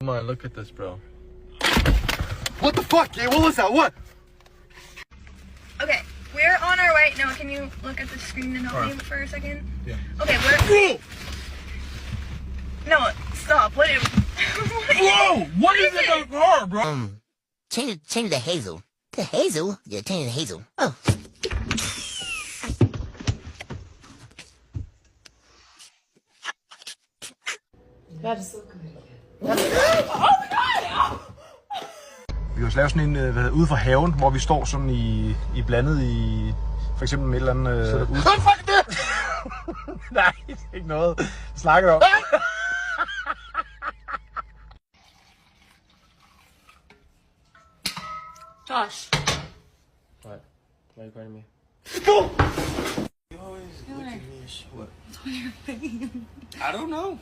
Come on, look at this, bro. What the fuck, yeah? What was that? What? Okay, we're on our way. No, can you look at the screen and help me for a second? Yeah. Okay, we're... No, stop. What is... Whoa! What is it in the car, bro? Change it to Hazel. To Hazel? Yeah, change it to Hazel. Oh. That is so good. Vi har også lavet sådan en ude for haven, hvor vi står sådan i blandet i for eksempel med et eller andet ude. Fuck det! Nej, det er ikke noget. Snakker om. Josh. What? Why are you calling me? Go! You always look at me as what? I don't know.